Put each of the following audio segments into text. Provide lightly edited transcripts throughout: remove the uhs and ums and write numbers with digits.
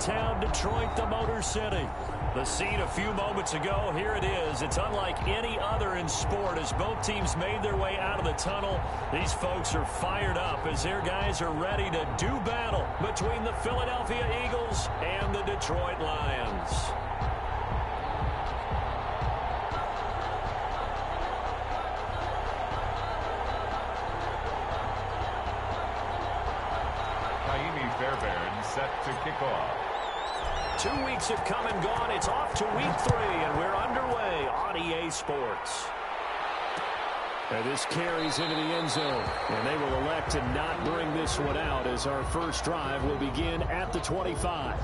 town, Detroit, the Motor City. The scene a few moments ago, here it is. It's unlike any other in sport as both teams made their way out of the tunnel. These folks are fired up as their guys are ready to do battle between the Philadelphia Eagles and the Detroit Lions. Fairbairn set to kick off. 2 weeks have come and gone. It's off to week 3, and we're underway on EA Sports. And this carries into the end zone, and they will elect to not bring this one out as our first drive will begin at the 25.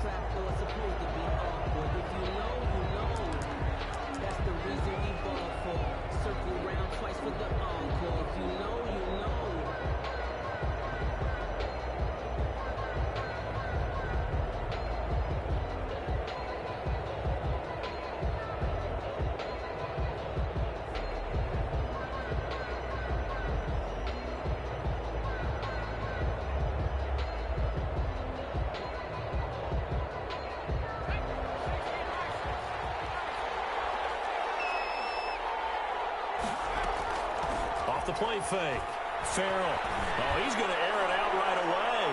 The play fake. Farrell. Oh, he's going to air it out right away.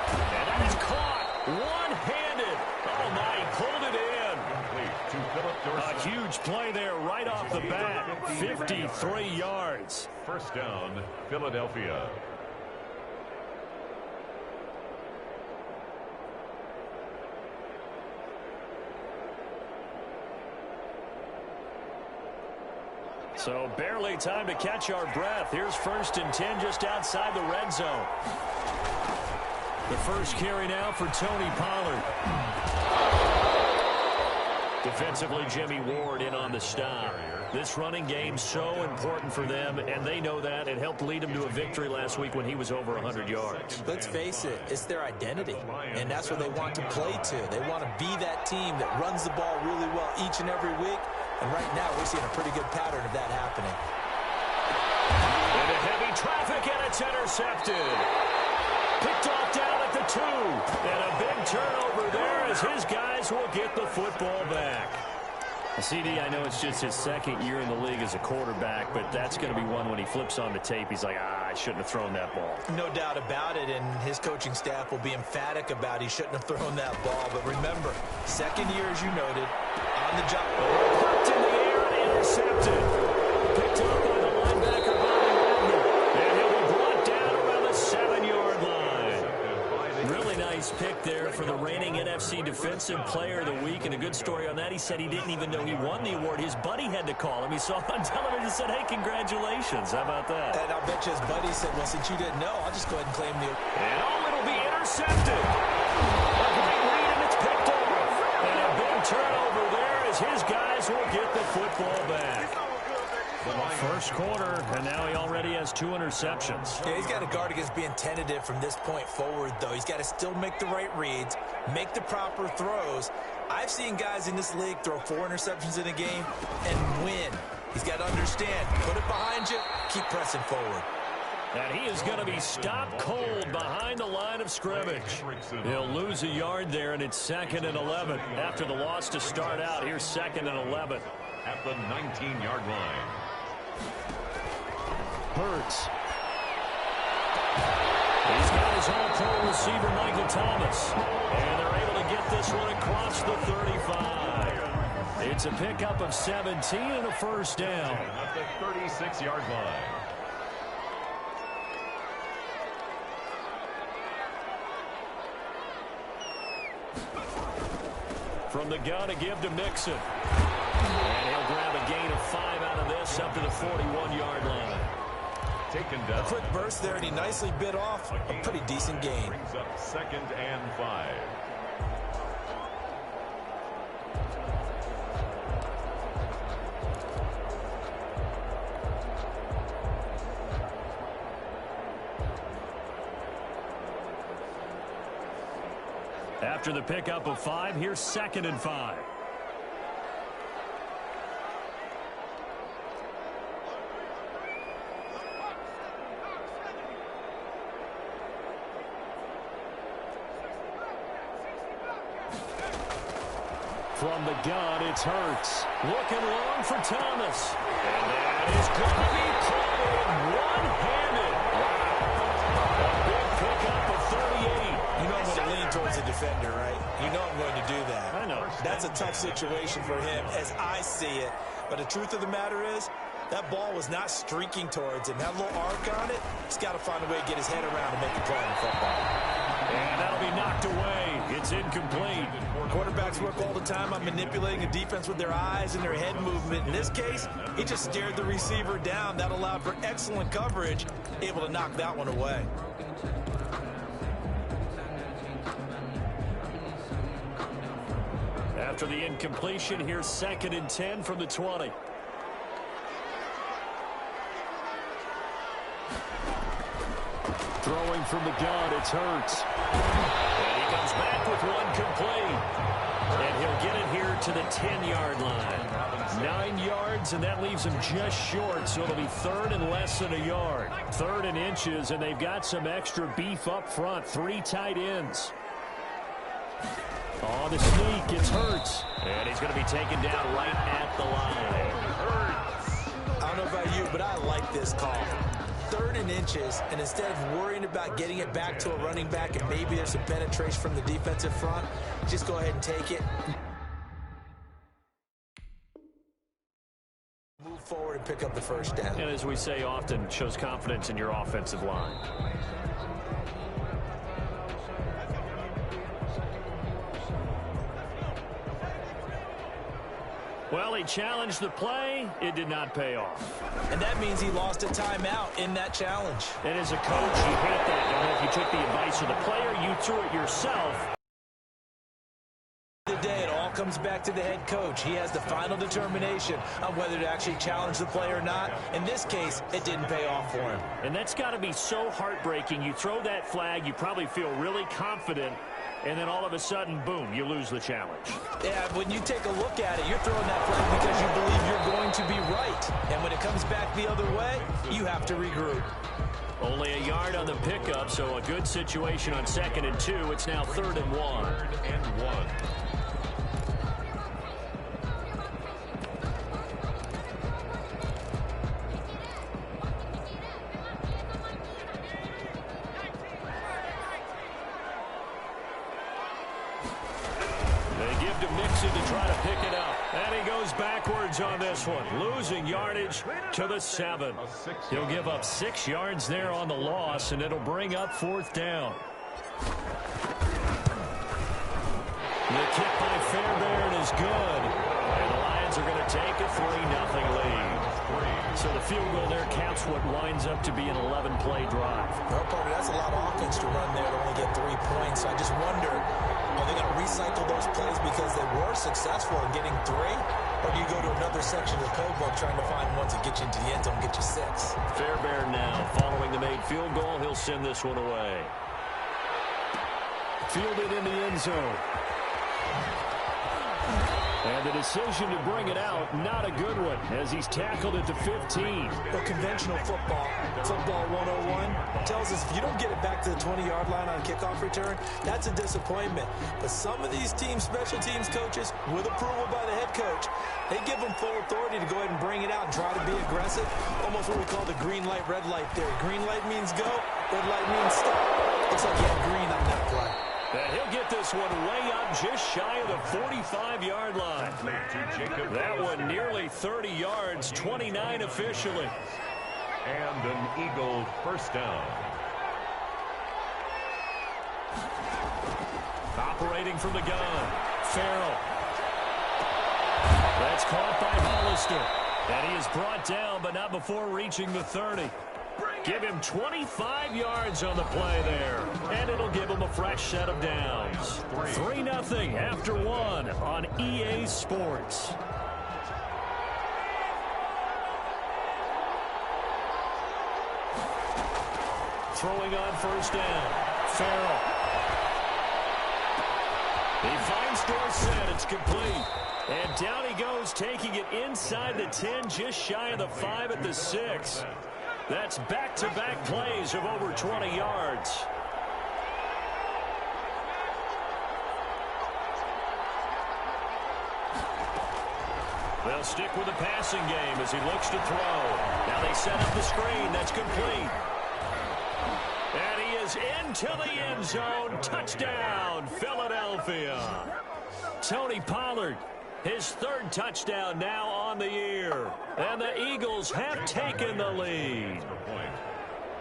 And that is caught. One-handed. Oh, my, he pulled it in. A huge play there right off the bat. 53 yards. First down, Philadelphia. So barely time to catch our breath. Here's 1st and 10 just outside the red zone. The first carry now for Tony Pollard. Defensively, Jimmy Ward in on the stop. This running game so important for them, and they know that. It helped lead them to a victory last week when he was over 100 yards. Let's face it, it's their identity, and that's what they want to play to. They want to be that team that runs the ball really well each and every week. And right now, we're seeing a pretty good pattern of that happening. Into heavy traffic, and it's intercepted. Picked off down at the 2. And a big turnover there as his guys will get the football back. CD, I know it's just his 2nd year in the league as a quarterback, but that's going to be one when he flips on the tape, he's like, I shouldn't have thrown that ball. No doubt about it, and his coaching staff will be emphatic about he shouldn't have thrown that ball. But remember, 2nd year, as you noted, on the job. Popped in the air and intercepted. Picked up by the linebacker, Bobby Wagner. And he'll be brought down around the 7-yard line. Really nice pick there for the reigning NFC Defensive Player of the Week. And a good story on that, he said he didn't even know he won the award. His buddy had to call him. He saw him on television and said, hey, congratulations. How about that? And I'll bet you his buddy said, well, since you didn't know, I'll just go ahead and claim the award. And it'll be intercepted. A great read, and it's picked off. And a big turnover there as his guys will get the football back. First quarter, and now he already has 2 interceptions. Yeah, he's got to guard against being tentative from this point forward, though. He's got to still make the right reads, make the proper throws. I've seen guys in this league throw 4 interceptions in a game and win. He's got to understand, put it behind you, keep pressing forward. And he is going to be stopped cold behind the line of scrimmage. He'll lose a yard there, and it's 2nd and 11. After the loss to start out, here's 2nd and 11. At the 19-yard line. Hurts. He's got his all-pro receiver, Michael Thomas. And they're able to get this one across the 35. It's a pickup of 17 and a first down. At the 36-yard line. From the gun to give to Mixon. And he'll grab a gain of 5 out of this up to the 41-yard line. Taken down. A quick burst there, and he nicely bit off a pretty decent gain. Brings up 2nd and 5. After the pickup of 5, here's 2nd and 5. From the gun, it's Hurts. Looking long for Thomas. And that is going to be played one-handed. Wow. A big pickup of 38. You know I'm going to lean towards the defender, right? You know I'm going to do that. I know. That's a tough situation for him as I see it. But the truth of the matter is, that ball was not streaking towards him. That little arc on it, he's got to find a way to get his head around and make a play in football. And that'll be knocked away. It's incomplete. Quarterbacks work all the time on manipulating a defense with their eyes and their head movement. In this case, he just stared the receiver down. That allowed for excellent coverage, able to knock that one away. After the incompletion, here's 2nd and 10 from the 20. Throwing from the gun, it's Hurts. And he comes back with one complete. And he'll get it here to the 10-yard line. 9 yards, and that leaves him just short, so it'll be 3rd and less than a yard. 3rd and inches, and they've got some extra beef up front. 3 tight ends. On the sneak, it's Hurts. And he's going to be taken down right at the line. I don't know about you, but I like this call. 3rd and inches, and instead of worrying about getting it back to a running back and maybe there's some penetration from the defensive front, just go ahead and take it. Move forward and pick up the first down. And as we say often, shows confidence in your offensive line. Well, he challenged the play. It did not pay off. And that means he lost a timeout in that challenge. And as a coach, you hate that. I don't know if you took the advice of the player, you threw it yourself. Today, it all comes back to the head coach. He has the final determination on whether to actually challenge the play or not. In this case, it didn't pay off for him. And that's got to be so heartbreaking. You throw that flag, you probably feel really confident, and then all of a sudden, boom, you lose the challenge. Yeah, when you take a look at it, you're throwing that flag because you believe you're going to be right. And when it comes back the other way, you have to regroup. Only a yard on the pickup, so a good situation on 2nd and 2. It's now 3rd and 1. 3rd and 1. To try to pick it up. And he goes backwards on this one. Losing yardage to the 7. He'll give up 6 yards there on the loss, and it'll bring up 4th down. The kick by Fairbairn is good. And the Lions are going to take a 3-0 lead. So the field goal there counts what winds up to be an 11-play drive. Well, Parker, that's a lot of offense to run there to only get 3 points. I just wonder, are they going to recycle those plays because they were successful in getting 3? Or do you go to another section of the playbook trying to find ones that get you into the end zone and get you 6? Fairbairn now, following the made field goal, he'll send this one away. Fielded in the end zone. And the decision to bring it out, not a good one, as he's tackled at the 15. Well, conventional football 101, tells us if you don't get it back to the 20-yard line on kickoff return, that's a disappointment. But some of these team special teams coaches, with approval by the head coach, they give them full authority to go ahead and bring it out and try to be aggressive. Almost what we call the green light, red light theory. Green light means go, red light means stop. Looks like you had green on that play. And he'll get this one way up just shy of the 45-yard line. That one nearly 30 yards, 29 officially. And an Eagle first down. Operating from the gun, Farrell. That's caught by Hollister. And he is brought down, but not before reaching the 30. Give him 25 yards on the play there. And it'll give him a fresh set of downs. 3-0 after 1 on EA Sports. Throwing on first down. Farrell. He finds Dorsett. It's complete. And down he goes, taking it inside the 10, just shy of the 5 at the 6. That's back-to-back plays of over 20 yards. They'll stick with the passing game as he looks to throw. Now they set up the screen. That's complete. And he is into the end zone. Touchdown, Philadelphia. Tony Pollard, his third touchdown now on the year. And the Eagles have taken the lead.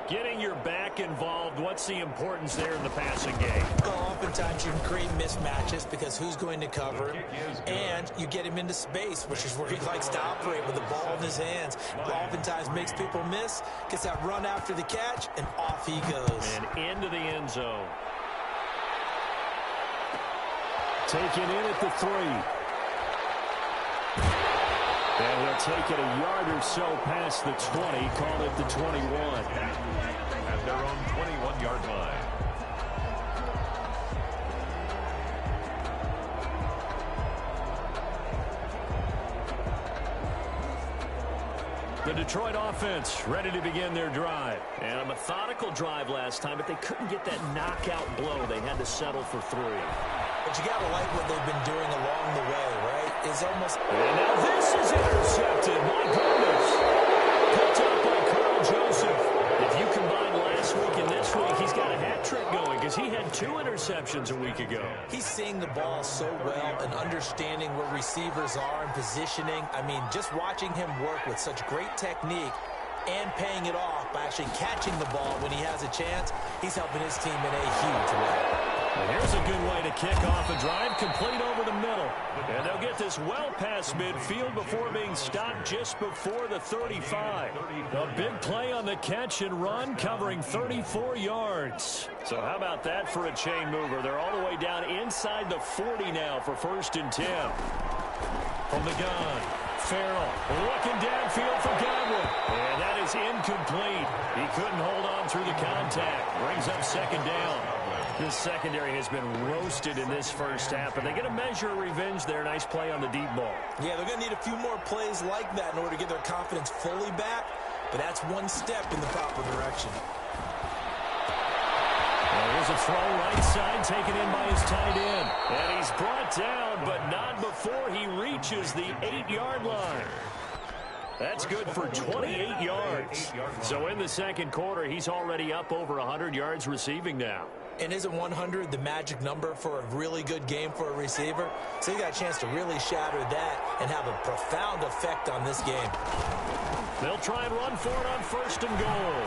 Getting your back involved, what's the importance there in the passing game? Well, oftentimes you can create mismatches because who's going to cover him, and you get him into space, which is where he likes to operate with the ball in his hands. Oftentimes makes people miss, gets that run after the catch, and off he goes. And into the end zone. Taken in at the 3. And he'll take it a yard or so past the 20, call it the 21. At their own 21-yard line. The Detroit offense ready to begin their drive. And a methodical drive last time, but they couldn't get that knockout blow. They had to settle for 3. But you got to like what they've been doing along the way, right? It's almost... And now this is intercepted. My goodness. Picked up by Carl Joseph. If you combine last week and this week, he's got a hat trick going because he had 2 interceptions a week ago. He's seeing the ball so well and understanding where receivers are and positioning. I mean, just watching him work with such great technique and paying it off by actually catching the ball when he has a chance, he's helping his team in a huge way. And here's a good way to kick off a drive, complete over the middle. And they'll get this well past midfield before being stopped just before the 35. A big play on the catch and run, covering 34 yards. So how about that for a chain mover? They're all the way down inside the 40 now for 1st and 10. From the gun, Farrell looking downfield for Godwin. And that is incomplete. He couldn't hold on through the contact. Brings up 2nd down. This secondary has been roasted in this first half, but they get a measure of revenge there. Nice play on the deep ball. Yeah, they're going to need a few more plays like that in order to get their confidence fully back, but that's one step in the proper direction. There's a throw right side taken in by his tight end. And he's brought down, but not before he reaches the 8-yard line. That's good for 28 yards. So in the second quarter, he's already up over 100 yards receiving now. And isn't 100 the magic number for a really good game for a receiver? So you got a chance to really shatter that and have a profound effect on this game. They'll try and run for it on 1st and goal.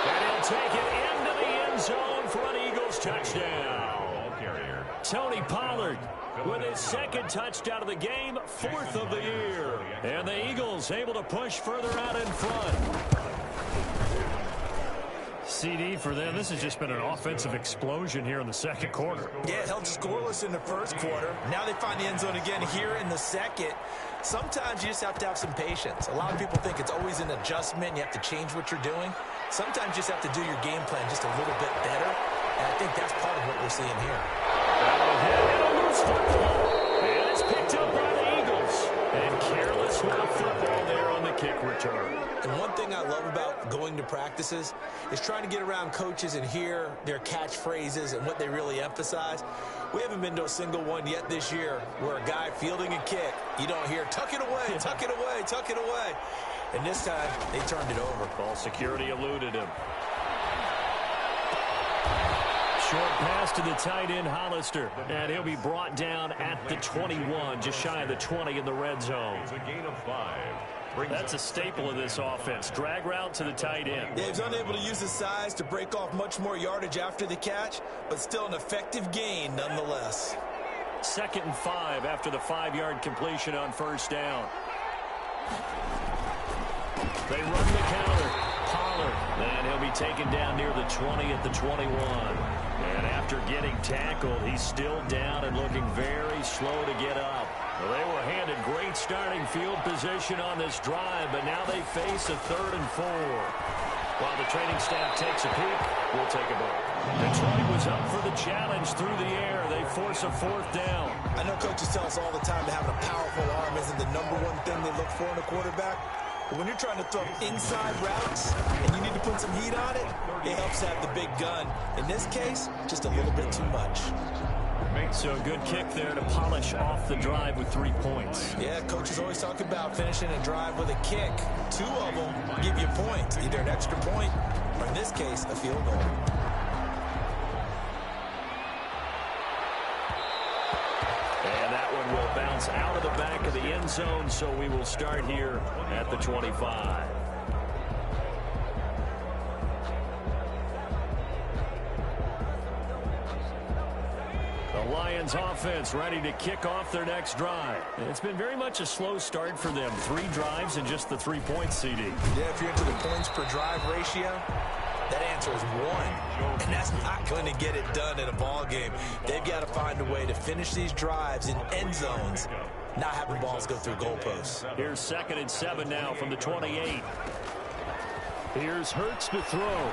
And he'll take it into the end zone for an Eagles touchdown. Carrier. Tony Pollard with his 2nd touchdown of the game, 4th of the year. And the Eagles able to push further out in front. CD for them. This has just been an offensive explosion here in the second quarter. Yeah, held scoreless in the first quarter. Now they find the end zone again here in the second. Sometimes you just have to have some patience. A lot of people think it's always an adjustment. You have to change what you're doing. Sometimes you just have to do your game plan just a little bit better. And I think that's part of what we're seeing here. And a loose football. And it's picked up by the Eagles. And careless with the football there on the kick return. And one thing I love about going to practices is trying to get around coaches and hear their catchphrases and what they really emphasize. We haven't been to a single one yet this year where a guy fielding a kick, you don't hear, tuck it away, tuck it away, tuck it away. And this time, they turned it over. Ball security eluded him. Short pass to the tight end, Hollister. And he'll be brought down at the 21, just shy of the 20 in the red zone. It's a gain of 5. That's a staple of this offense. Drag route to the tight end. Yeah, he's unable to use his size to break off much more yardage after the catch, but still an effective gain nonetheless. 2nd and 5 after the 5-yard completion on 1st down. They run the counter. Pollard. And he'll be taken down near the 20 at the 21. And after getting tackled, he's still down and looking very slow to get up. Well, they were handed great starting field position on this drive, but now they face a 3rd and 4. While the training staff takes a peek, we'll take a break. Detroit was up for the challenge through the air. They force a 4th down. I know coaches tell us all the time that having a powerful arm isn't the #1 thing they look for in a quarterback. But when you're trying to throw inside routes and you need to put some heat on it, it helps to have the big gun. In this case, just a little bit too much. So a good kick there to polish off the drive with 3 points. Yeah, coaches always talk about finishing a drive with a kick. 2 of them give you points, either an extra point or, in this case, a field goal. And that one will bounce out of the back of the end zone, so we will start here at the 25. The Lions offense ready to kick off their next drive. It's been very much a slow start for them. 3 drives and just the 3 points, CD. Yeah, if you're into the points per drive ratio, that answer is 1. And that's not going to get it done in a ball game. They've got to find a way to finish these drives in end zones, not having balls go through goalposts. Here's 2nd and 7 now from the 28. Here's Hurts to throw.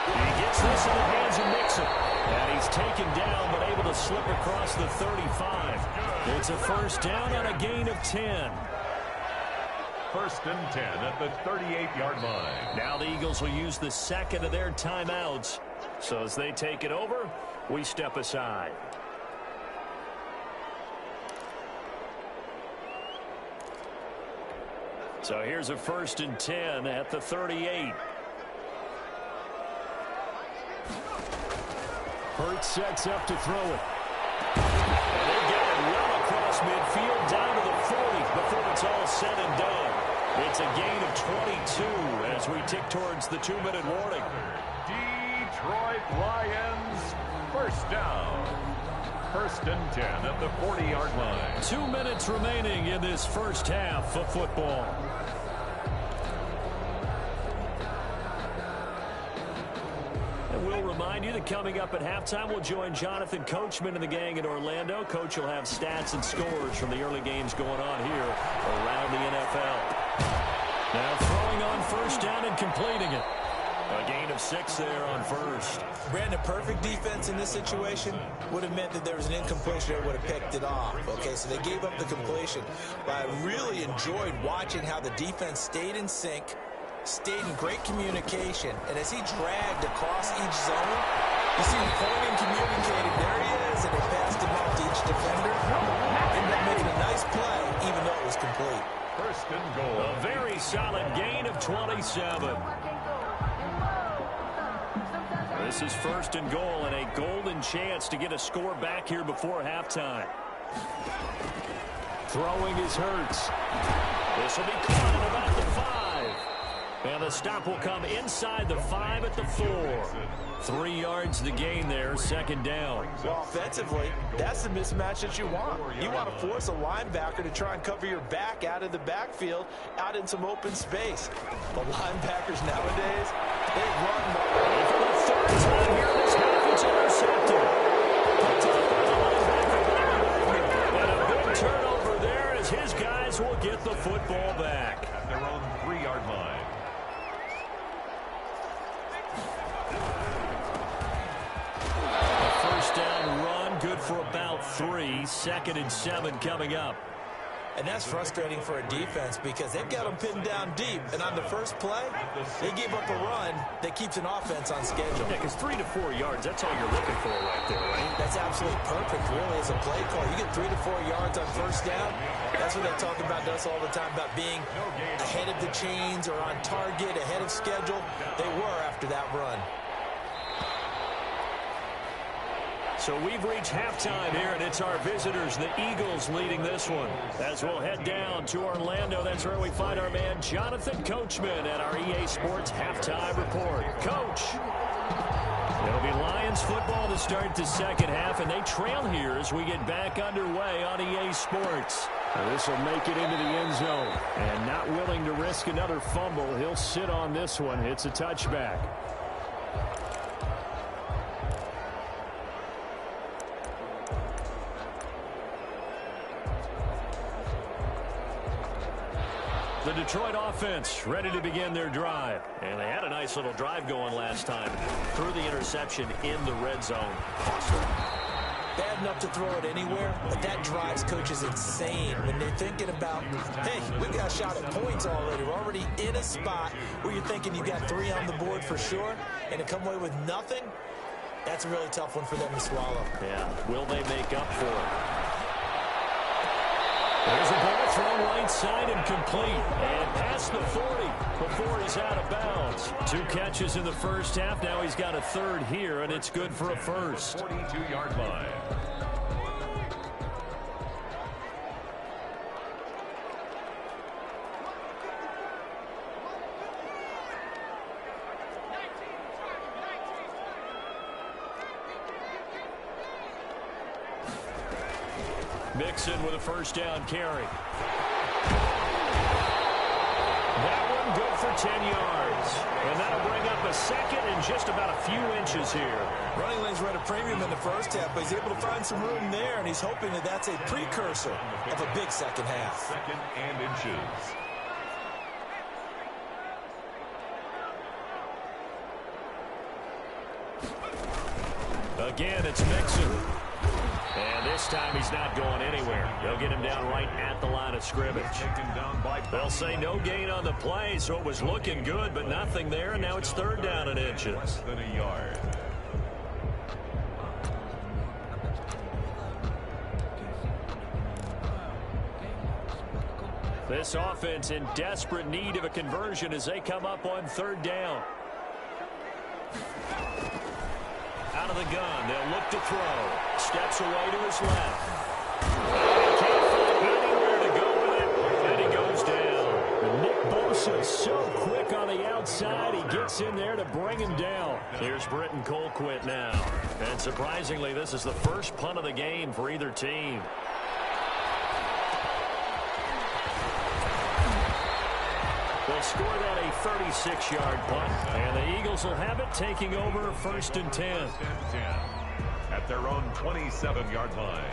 He gets this in the hands of Mixon. And he's taken down, but able to slip across the 35. It's a first down on a gain of 10. 1st and 10 at the 38-yard line. Now the Eagles will use the second of their timeouts. So as they take it over, we step aside. So here's a 1st and 10 at the 38. Hurts sets up to throw it. And they get it well across midfield down to the 40 before it's all said and done. It's a gain of 22 as we tick towards the 2-minute warning. Detroit Lions, first down. 1st and 10 at the 40-yard line. 2 minutes remaining in this first half of football. And we'll remind you that coming up at halftime, we'll join Jonathan Coachman and the gang in Orlando. Coach will have stats and scores from the early games going on here around the NFL. Now throwing on first down and completing it. A gain of 6 there on first. Brandon, perfect defense in this situation would have meant that there was an incompletion that would have picked it off. Okay, so they gave up the completion. But I really enjoyed watching how the defense stayed in sync, stayed in great communication, and as he dragged across each zone, you see him pointing, communicating. There he is, and they passed him off to each defender. Ended up making a nice play, even though it was complete. 1st and goal. A very solid gain of 27. This is 1st and goal and a golden chance to get a score back here before halftime. Throwing is Hurts. This will be caught at about the 5. And the stop will come inside the 5 at the 4. 3 yards to gain there, 2nd down. Well, offensively, that's the mismatch that you want. You want to force a linebacker to try and cover your back out of the backfield, out in some open space. The linebackers nowadays, they run more. For the 3rd time here in this half, it's intercepted. And a big turnover there as his guys will get the football back. At their own 3-yard line. Down run, good for about 3. 2nd and 7 coming up. And that's frustrating for a defense because they've got them pinned down deep. And on the first play, they gave up a run that keeps an offense on schedule. Yeah, because 3 to 4 yards, that's all you're looking for right there, right? That's absolutely perfect, really, as a play call. You get 3 to 4 yards on first down. That's what they talk about us all the time, about being ahead of the chains or on target, ahead of schedule. They were after that run. So we've reached halftime here, and it's our visitors, the Eagles, leading this one. As we'll head down to Orlando, that's where we find our man Jonathan Coachman at our EA Sports Halftime Report. Coach, it'll be Lions football to start the second half, and they trail here as we get back underway on EA Sports. This will make it into the end zone, and not willing to risk another fumble. He'll sit on this one. It's a touchback. The Detroit offense ready to begin their drive. And they had a nice little drive going last time. Threw the interception in the red zone. Bad enough to throw it anywhere, but that drives coaches insane when they're thinking about, hey, we've got a shot at points already. We're already in a spot where you're thinking you got 3 on the board for sure, and to come away with nothing, That's a really tough one for them to swallow. Yeah, will they make up for it? There's a ball thrown right side and complete. And past the 40 before he's out of bounds. 2 catches in the first half. Now he's got a third here, and it's good for a first. 42-yard line. Mixon with a first down carry. That one good for 10 yards. And that'll bring up a second and just about a few inches here. Running lanes were at a premium in the first half, but he's able to find some room there, and he's hoping that that's a precursor of a big second half. Second and inches. Again, it's Mixon. And this time he's not going anywhere. They'll get him down right at the line of scrimmage. They'll say no gain on the play, so it was looking good, but nothing there, and now it's third down and inches. Less than a yard. This offense in desperate need of a conversion as they come up on third down. Out of the gun, they'll look to throw. Steps away to his left. He can't find anywhere to go with it, and he goes down. Nick Bosa so quick on the outside, he gets in there to bring him down. Here's Britton Colquitt now. And surprisingly, this is the first punt of the game for either team. They'll score that a 36-yard punt, and the Eagles will have it taking over first and 10. At their own 27-yard line.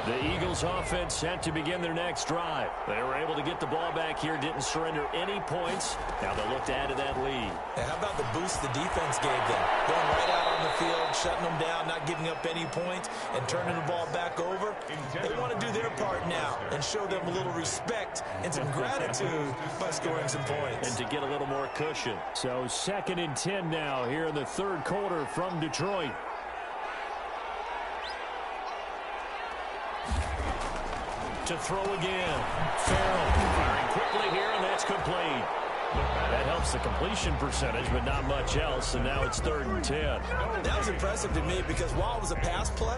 The Eagles offense set to begin their next drive. They were able to get the ball back here, didn't surrender any points. Now they'll look to add to that lead. And how about the boost the defense gave them? Going right out on the field, shutting them down, not giving up any points, and turning the ball back over. They want to do their part now and show them a little respect and some gratitude by scoring some points. And to get a little more cushion. So second and 10 now here in the third quarter from Detroit. To throw again. Farrell firing quickly here, and that's complete. That helps the completion percentage, but not much else, and now it's third and 10. That was impressive to me because while it was a pass play,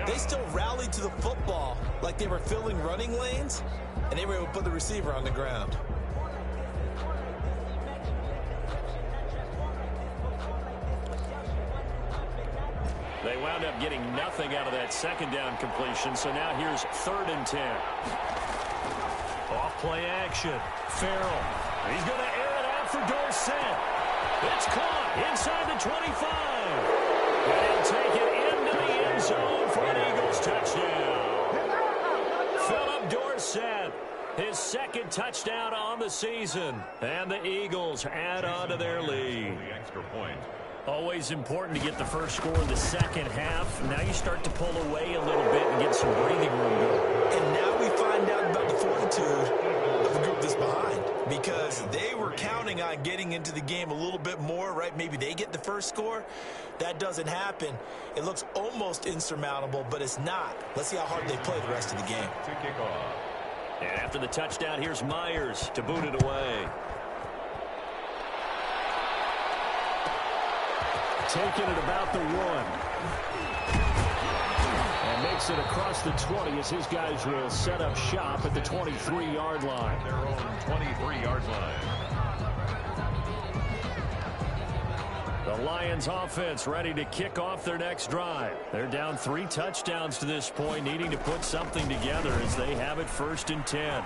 they still rallied to the football like they were filling running lanes, and they were able to put the receiver on the ground. They wound up getting nothing out of that second down completion, so now here's third and 10. Off play action. Farrell. He's going to air it out for Dorsett. It's caught inside the 25. And he'll take it into the end zone for an Eagles touchdown. Philip Dorsett, his second touchdown on the season. And the Eagles add on to their lead. The extra point. Always important to get the first score in the second half. Now you start to pull away a little bit and get some breathing room going. And now we find out about the fortitude of the group that's behind, because they were counting on getting into the game a little bit more, right? Maybe they get the first score. That doesn't happen. It looks almost insurmountable, but it's not. Let's see how hard they play the rest of the game. To kick off. And after the touchdown, here's Myers to boot it away. Taking it about the 1. And makes it across the 20 as his guys will set up shop at the 23-yard line. Their own 23-yard line. The Lions offense ready to kick off their next drive. They're down 3 touchdowns to this point, needing to put something together as they have it first and 10. And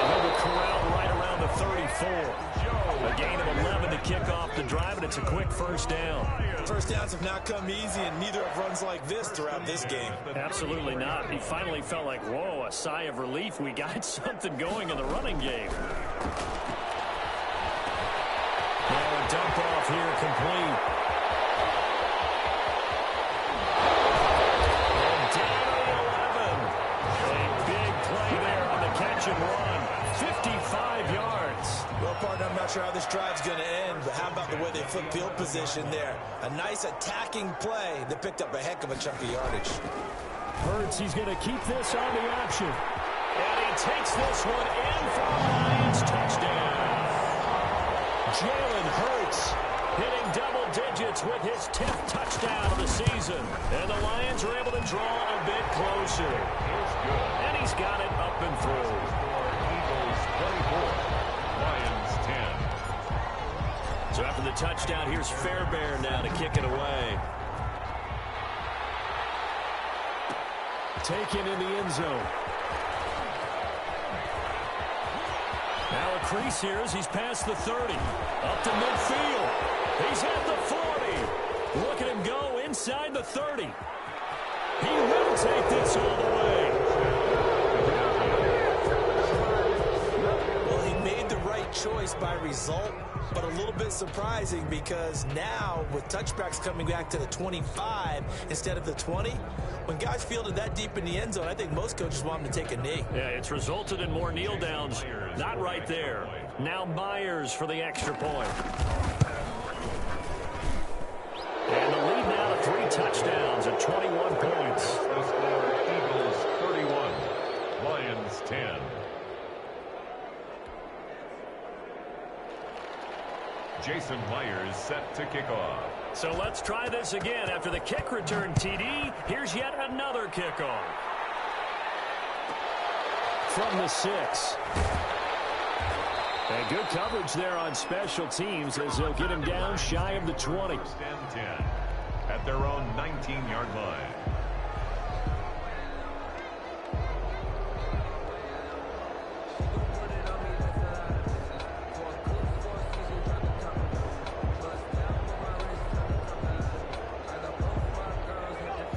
they'll corral right around the 34. A gain of 11 to kick off the drive, and it's a quick first down. First downs have not come easy, and neither have runs like this throughout this game. Absolutely not. He finally felt like, whoa, a sigh of relief. We got something going in the running game. Now a dump off here complete. And down to 11. A big play there on the catch and run. 55 yards. Well, drive's going to end, but how about the way they flip field position there? A nice attacking play that picked up a heck of a chunk of yardage. Hurts, he's going to keep this on the option. And he takes this one in for a Lions touchdown. Jalen Hurts hitting double digits with his 10th touchdown of the season. And the Lions are able to draw a bit closer. And he's got it up and through. Eagles 24, Lions 10. So after the touchdown, here's Fairbairn now to kick it away. Taken in the end zone. Now a crease here as he's past the 30. Up to midfield. He's at the 40. Look at him go inside the 30. He will take this all the way. Well, he made the right choice by result, but a little bit surprising because now with touchbacks coming back to the 25 instead of the 20, when guys fielded that deep in the end zone, I think most coaches want them to take a knee. Yeah, it's resulted in more kneel downs. Not right there. Now Myers for the extra point. And the lead now to 3 touchdowns at 21 points. The score, Eagles 31, Lions 10. Jason Myers set to kick off. So let's try this again. After the kick return TD, here's yet another kickoff. From the 6. And good coverage there on special teams as they'll get him down shy of the 20. First and 10 at their own 19-yard line.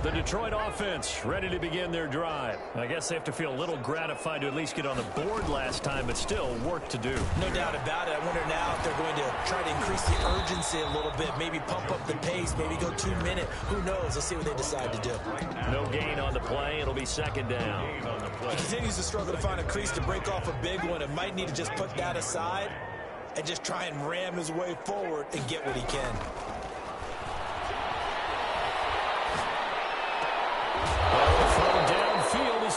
The Detroit offense ready to begin their drive. I guess they have to feel a little gratified to at least get on the board last time, but still work to do. No doubt about it. I wonder now if they're going to try to increase the urgency a little bit, maybe pump up the pace, maybe go 2 minute. Who knows? Let's see what they decide to do. No gain on the play. It'll be second down. He continues to struggle to find a crease to break off a big one. It might need to just put that aside and just try and ram his way forward and get what he can.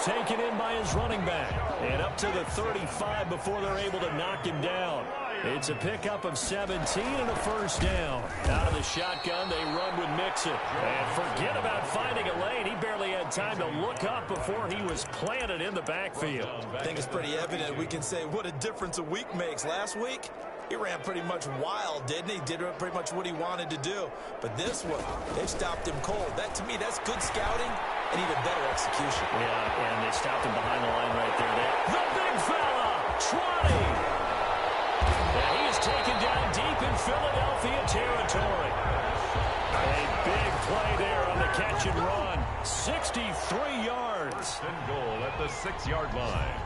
Taken in by his running back. And up to the 35 before they're able to knock him down. It's a pickup of 17 and a first down. Out of the shotgun, they run with Mixon. And forget about finding a lane. He barely had time to look up before he was planted in the backfield. I think it's pretty evident. We can say what a difference a week makes. Last week, he ran pretty much wild, didn't he? Did pretty much what he wanted to do. But this one, they've stopped him cold. That, to me, that's good scouting and even better execution. Yeah, and they stopped him behind the line right there. The big fella, 20. And he is taken down deep in Philadelphia territory. A big play there on the catch and run. 63 yards. First and goal at the 6-yard line.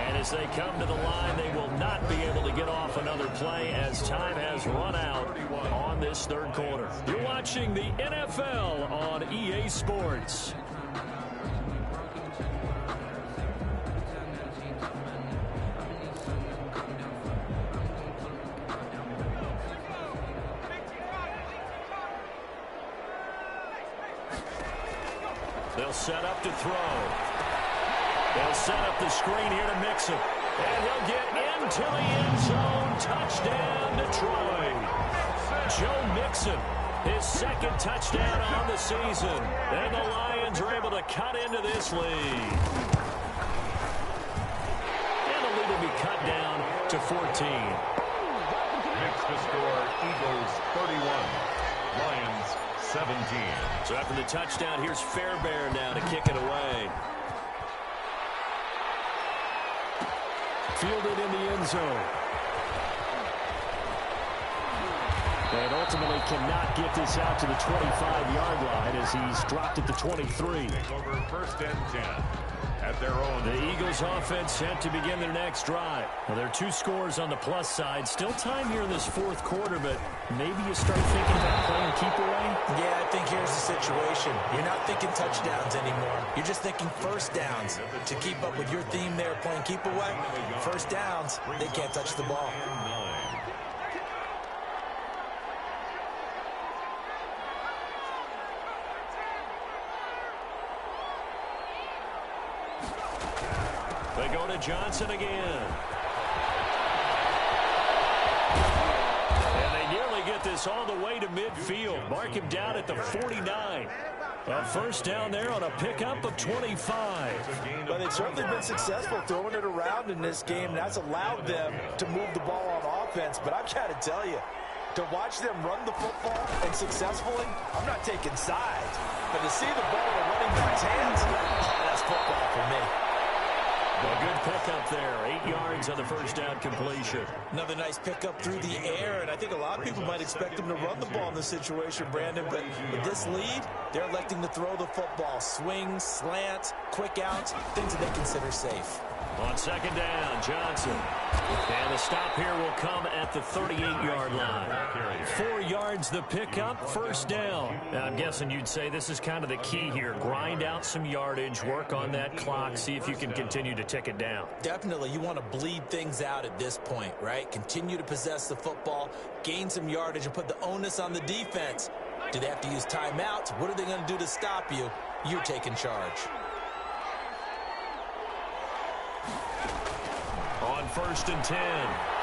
And as they come to the line, they will not be able to get off another play as time has run out on this third quarter. You're watching the NFL on EA Sports. They'll set up to throw. They'll set up the screen here to Mixon. And he'll get into the end zone. Touchdown, Detroit. Joe Mixon, his second touchdown on the season. And the Lions are able to cut into this lead. And the lead will be cut down to 14. Makes the score Eagles 31, Lions 17. So after the touchdown, here's Fairbairn now to kick it away. Fielded in the end zone. And ultimately cannot get this out to the 25-yard line as he's dropped at the 23. Over first and 10 at their own. The Eagles offense set to begin their next drive. Well, there are 2 scores on the plus side. Still time here in this fourth quarter, but maybe you start thinking about playing keep away? Yeah, I think here's the situation. You're not thinking touchdowns anymore. You're just thinking first downs. To keep up with your theme there, playing keep away, first downs, they can't touch the ball. They go to Johnson again. And they nearly get this all the way to midfield. Mark him down at the 49. A first down there on a pickup of 25. But they've certainly been successful throwing it around in this game. That's allowed them to move the ball on offense. But I've got to tell you, to watch them run the football and successfully, I'm not taking sides. But to see the ball in a running back's hands, that's football for me. A good pickup there. 8 yards on the first down completion. Another nice pickup through the air, and I think a lot of people might expect them to run the ball in this situation, Brandon, but with this lead, they're electing to throw the football. Swings, slants, quick outs, things that they consider safe. On second down, Johnson. And the stop here will come at the 38-yard line. 4 yards the pickup, first down. Now, I'm guessing you'd say this is kind of the key here. Grind out some yardage, work on that clock, see if you can continue to tick it down. Definitely, you want to bleed things out at this point, right? Continue to possess the football, gain some yardage, and put the onus on the defense. Do they have to use timeouts? What are they going to do to stop you? You're taking charge. On first and 10,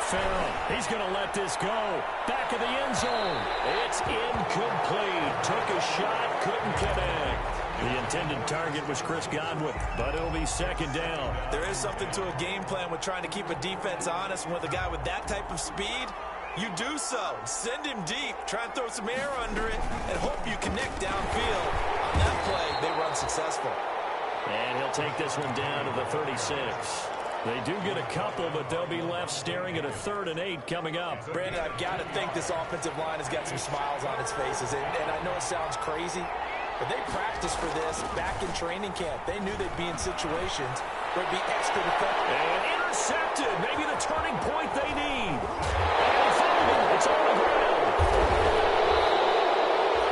Farrell, he's going to let this go. Back of the end zone. It's incomplete. Took a shot, couldn't connect. The intended target was Chris Godwin, but it'll be second down. There is something to a game plan with trying to keep a defense honest. With a guy with that type of speed, you do so. Send him deep. Try and throw some air under it and hope you connect downfield. On that play, they run successful. And he'll take this one down to the 36. They do get a couple, but they'll be left staring at a 3rd and 8 coming up. Brandon, I've got to think this offensive line has got some smiles on its faces. And I know it sounds crazy, but they practiced for this back in training camp. They knew they'd be in situations where it'd be extra defensive. And intercepted. Maybe the turning point they need. And finally, it's on the ground.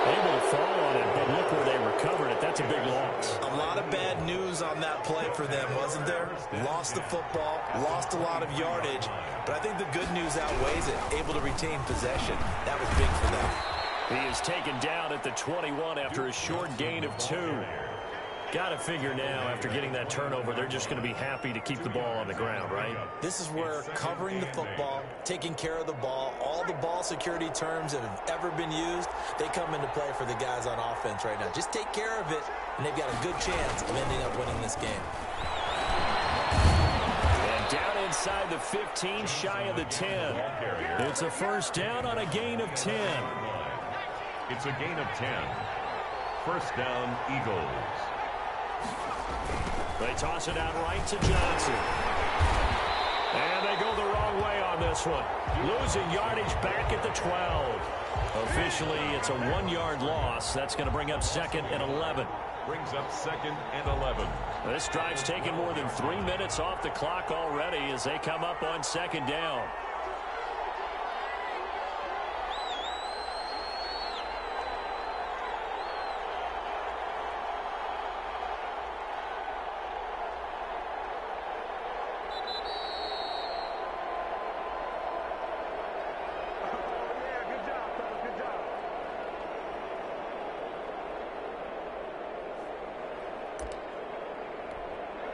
Able to fall on it, but look where they recovered it. That's a big loss. A lot of bad news on that play for them, wasn't there? Lost the football, lost a lot of yardage, but I think the good news outweighs it. Able to retain possession. That was big for them. He is taken down at the 21 after a short gain of 2. Got to figure now, after getting that turnover, they're just going to be happy to keep the ball on the ground, right? This is where covering the football, taking care of the ball, all the ball security terms that have ever been used, they come into play for the guys on offense right now. Just take care of it, and they've got a good chance of ending up winning this game. And down inside the 15, shy of the 10. It's a first down on a gain of 10. It's a gain of 10. First down, Eagles. They toss it out right to Johnson. And they go the wrong way on this one. Losing yardage back at the 12. Officially, it's a 1-yard loss. That's going to bring up 2nd and 11. Brings up 2nd and 11. This drive's taken more than 3 minutes off the clock already as they come up on 2nd down.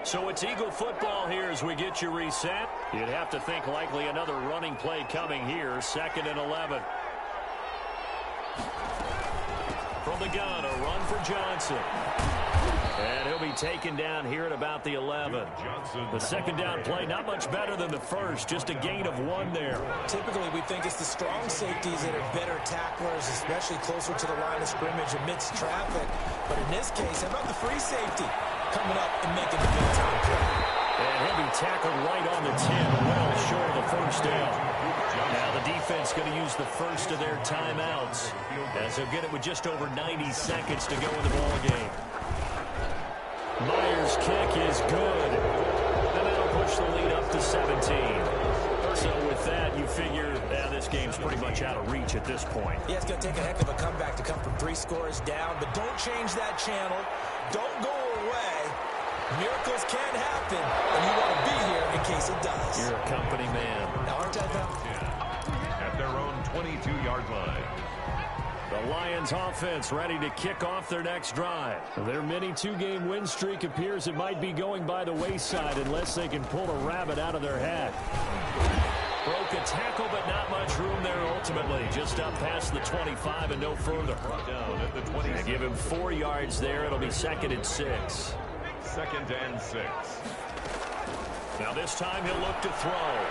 So it's Eagle football here as we get you reset. You'd have to think likely another running play coming here. 2nd and 11. From the gun, a run for Johnson. And he'll be taken down here at about the 11. The second down play, not much better than the first. Just a gain of 1 there. Typically, we think it's the strong safeties that are better tacklers, especially closer to the line of scrimmage amidst traffic. But in this case, how about the free safety coming up and making the big-time play? And he'll be tackled right on the 10, well short of the first down. Now the defense defense going to use the first of their timeouts, as they'll get it with just over 90 seconds to go in the ball game. Myers' kick is good, and that'll push the lead up to 17. So with that, you figure this game's pretty much out of reach at this point. Yeah, it's going to take a heck of a comeback to come from 3 scores down, but don't change that channel. Don't go away. Miracles can happen, and you want to be here in case it does. You're a company man. Now, aren't I, though? At their own 22-yard line. The Lions offense ready to kick off their next drive. Their mini 2-game win streak appears it might be going by the wayside unless they can pull a rabbit out of their hat. Broke a tackle, but not much room there ultimately. Just up past the 25 and no further. Down at the 20. They give him 4 yards there. It'll be 2nd and 6. 2nd and 6. Now this time he'll look to throw.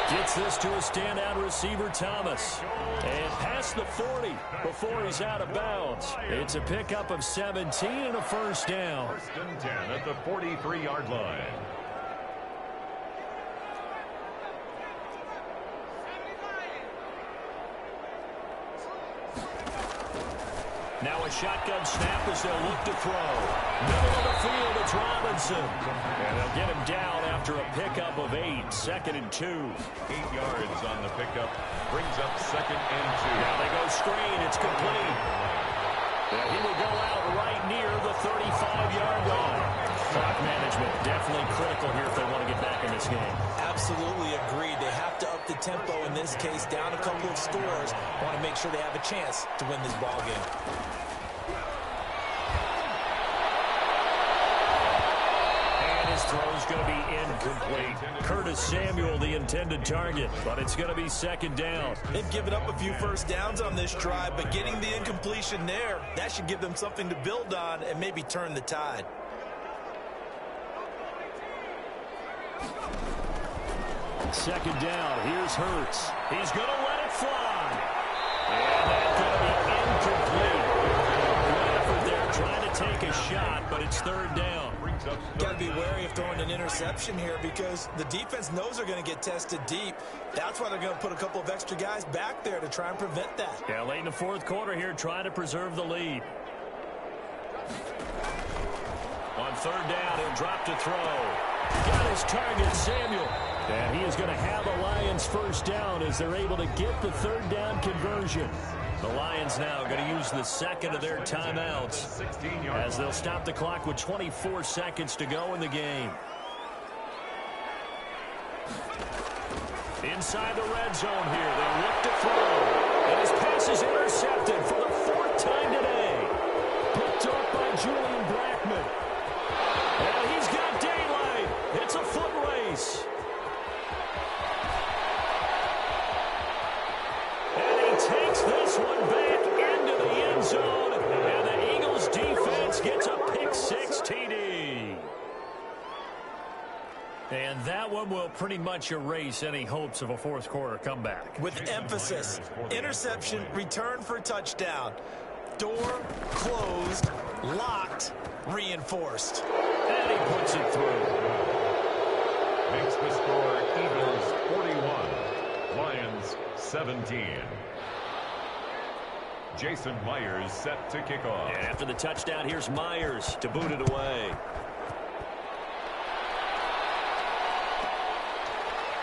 Gets this to a standout receiver, Thomas. And past the 40 before he's out of bounds. It's a pickup of 17 and a first down. 1st and 10 at the 43-yard line. Now a shotgun snap as they'll look to throw. Middle of the field, it's Robinson. And they'll get him down after a pickup of 8. 2nd and 2. 8 yards on the pickup. Brings up 2nd and 2. Now they go screen. It's complete. And he will go out right near the 35-yard line. Clock management definitely critical here if they want to get back in this game. Absolutely agreed. They have to up the tempo in this case, down a couple of scores. Want to make sure they have a chance to win this ball game. His throw's going to be incomplete. Curtis Samuel, the intended target, but it's going to be 2nd down. They've given up a few first downs on this drive, but getting the incompletion there, that should give them something to build on and maybe turn the tide. Second down. Here's Hurts. He's going to let it fly. And that's going to be incomplete. Good effort there trying to take a shot, but it's 3rd down. Got to be wary of throwing an interception here because the defense knows they're going to get tested deep. That's why they're going to put a couple of extra guys back there to try and prevent that. Yeah, late in the 4th quarter here, trying to preserve the lead. On 3rd down, he'll drop to throw. Got his target, Samuel. And he is going to have a Lions first down as they're able to get the 3rd down conversion. The Lions now going to use the 2nd of their timeouts as they'll stop the clock with 24 seconds to go in the game. Inside the red zone here, they'll look to throw. And his pass is intercepted for the 4th time today. Picked up by Julian Blackmon. And he's got daylight. It's a foot race. Takes this one back into the end zone, and the Eagles defense gets a pick-6 TD. And that one will pretty much erase any hopes of a 4th quarter comeback. With emphasis, interception, return for touchdown. Door closed, locked, reinforced. And he puts it through. Makes the score Eagles 41, Lions 17. Jason Myers set to kick off. And after the touchdown, here's Myers to boot it away.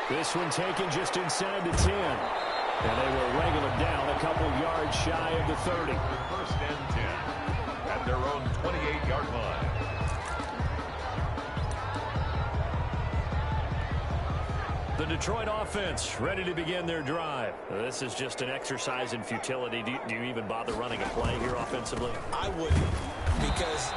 This one taken just inside the 10. And they will wrangle it down a couple yards shy of the 30. 1st and 10 at their own 28-yard line. The Detroit offense ready to begin their drive. This is just an exercise in futility. Do you even bother running a play here offensively? I wouldn't, because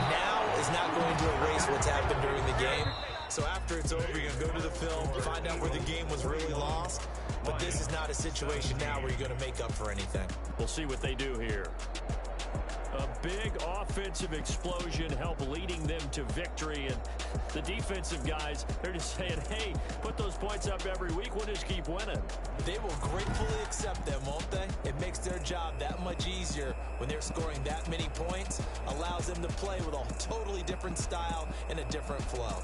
now is not going to erase what's happened during the game. So after it's over, you're going to go to the film, find out where the game was really lost. But this is not a situation now where you're going to make up for anything. We'll see what they do here. A big offensive explosion helped leading them to victory. And the defensive guys, they're just saying, hey, put those points up every week. We'll just keep winning. They will gratefully accept them, won't they? It makes their job that much easier when they're scoring that many points. Allows them to play with a totally different style and a different flow.